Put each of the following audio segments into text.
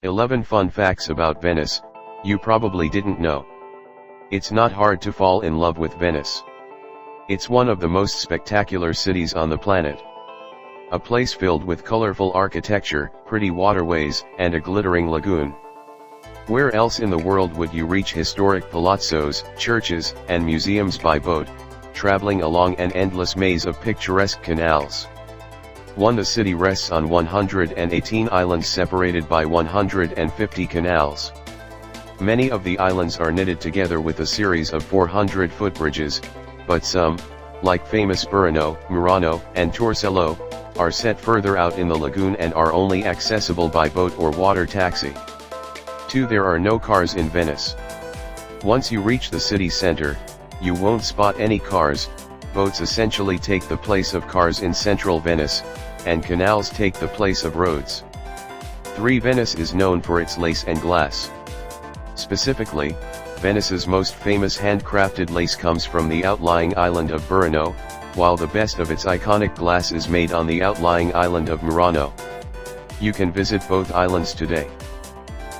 11 Fun Facts about Venice, you probably didn't know. It's not hard to fall in love with Venice. It's one of the most spectacular cities on the planet. A place filled with colorful architecture, pretty waterways, and a glittering lagoon. Where else in the world would you reach historic palazzos, churches, and museums by boat, traveling along an endless maze of picturesque canals? The city rests on 118 islands separated by 150 canals. Many of the islands are knitted together with a series of 400 footbridges, but some, like famous Burano, Murano, and Torcello, are set further out in the lagoon and are only accessible by boat or water taxi. 2. There are no cars in Venice. Once you reach the city center, you won't spot any cars. Boats essentially take the place of cars in central Venice, and canals take the place of roads. 3. Venice is known for its lace and glass. Specifically, Venice's most famous handcrafted lace comes from the outlying island of Burano, while the best of its iconic glass is made on the outlying island of Murano. You can visit both islands today.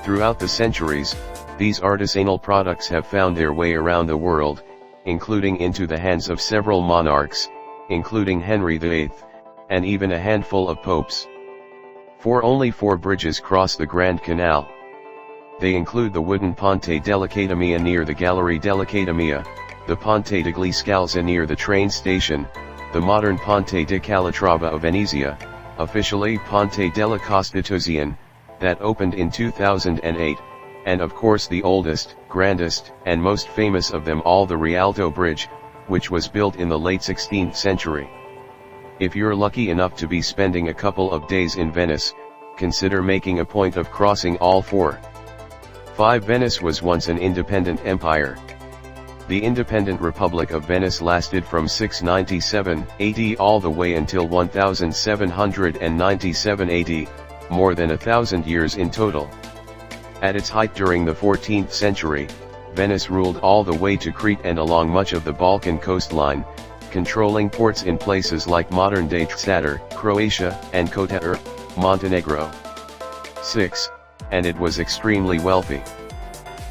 Throughout the centuries, these artisanal products have found their way around the world, including into the hands of several monarchs, including Henry VIII, and even a handful of popes. 4. Only 4 bridges cross the Grand Canal. They include the wooden Ponte dell'Accademia near the Gallery dell'Accademia, the Ponte degli Scalzi near the train station, the modern Ponte di Calatrava of Venezia, officially Ponte della Costituzione, that opened in 2008, and of course the oldest, grandest, and most famous of them all, the Rialto Bridge, which was built in the late 16th century. If you're lucky enough to be spending a couple of days in Venice, consider making a point of crossing all 4. 5. Venice was once an independent empire. The independent Republic of Venice lasted from 697 AD all the way until 1797 AD, more than 1,000 years in total. At its height during the 14th century, Venice ruled all the way to Crete and along much of the Balkan coastline, controlling ports in places like modern-day Zadar, Croatia, and Kotor, Montenegro. 6. And it was extremely wealthy.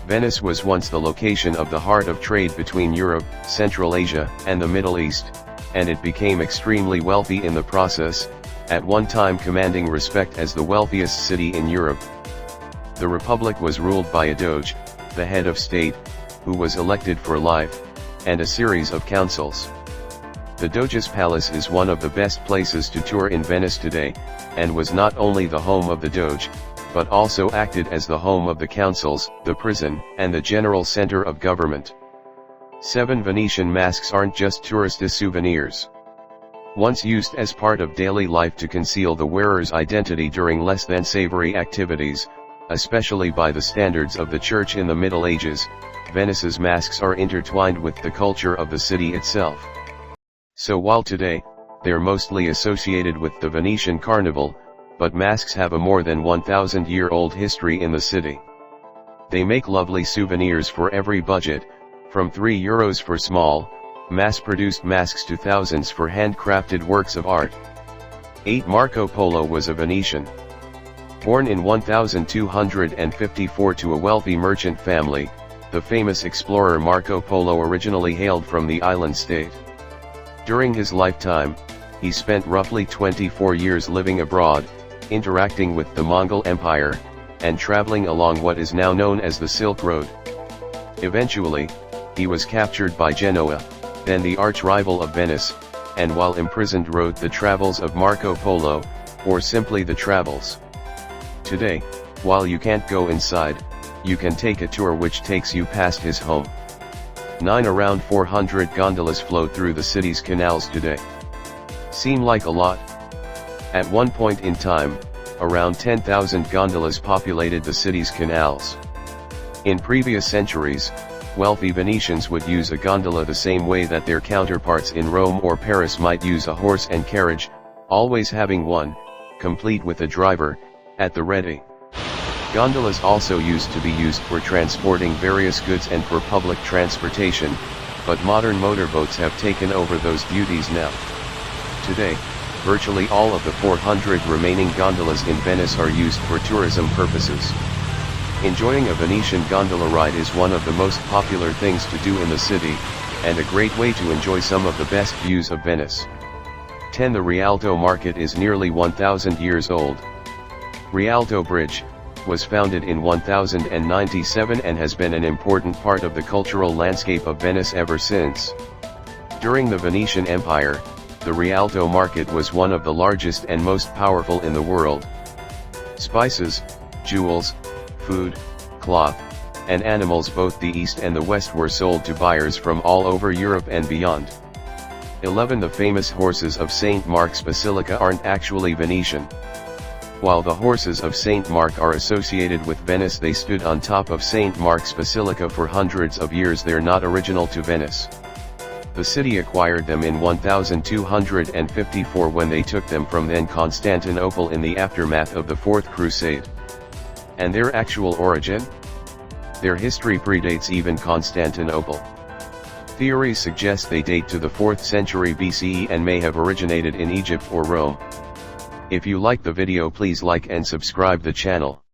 Venice was once the location of the heart of trade between Europe, Central Asia, and the Middle East, and it became extremely wealthy in the process, at one time commanding respect as the wealthiest city in Europe. The Republic was ruled by a doge, the head of state, who was elected for life, and a series of councils. The Doge's Palace is one of the best places to tour in Venice today, and was not only the home of the Doge, but also acted as the home of the councils, the prison, and the general center of government. 7. Venetian masks aren't just tourist souvenirs. Once used as part of daily life to conceal the wearer's identity during less than savory activities, especially by the standards of the church in the Middle Ages, Venice's masks are intertwined with the culture of the city itself. So while today, they're mostly associated with the Venetian Carnival, but masks have a more than 1,000-year-old history in the city. They make lovely souvenirs for every budget, from €3 for small, mass-produced masks to thousands for handcrafted works of art. 8. Marco Polo was a Venetian. Born in 1254 to a wealthy merchant family, the famous explorer Marco Polo originally hailed from the island state. During his lifetime, he spent roughly 24 years living abroad, interacting with the Mongol Empire, and traveling along what is now known as the Silk Road. Eventually, he was captured by Genoa, then the arch-rival of Venice, and while imprisoned wrote the Travels of Marco Polo, or simply the Travels. Today, while you can't go inside, you can take a tour which takes you past his home. 9. Around 400 gondolas float through the city's canals today. Seem like a lot? At one point in time, around 10,000 gondolas populated the city's canals. In previous centuries, wealthy Venetians would use a gondola the same way that their counterparts in Rome or Paris might use a horse and carriage, always having one, complete with a driver, at the ready. Gondolas also used to be used for transporting various goods and for public transportation, but modern motorboats have taken over those duties now. Today, Virtually all of the 400 remaining gondolas in Venice are used for tourism purposes. Enjoying a Venetian gondola ride is one of the most popular things to do in the city, and a great way to enjoy some of the best views of Venice. 10. The Rialto Market is nearly 1,000 years old. Rialto Bridge was founded in 1097 and has been an important part of the cultural landscape of Venice ever since. During the Venetian Empire, the Rialto Market was one of the largest and most powerful in the world. Spices, jewels, food, cloth, and animals both the east and the west were sold to buyers from all over Europe and beyond. 11. The famous horses of St. Mark's Basilica aren't actually Venetian. While the horses of St. Mark are associated with Venice, they stood on top of St. Mark's Basilica for hundreds of years. They're not original to Venice. The city acquired them in 1254 when they took them from then Constantinople in the aftermath of the Fourth Crusade. And their actual origin? Their history predates even Constantinople. Theories suggest they date to the 4th century BCE and may have originated in Egypt or Rome. If you like the video, please like and subscribe the channel.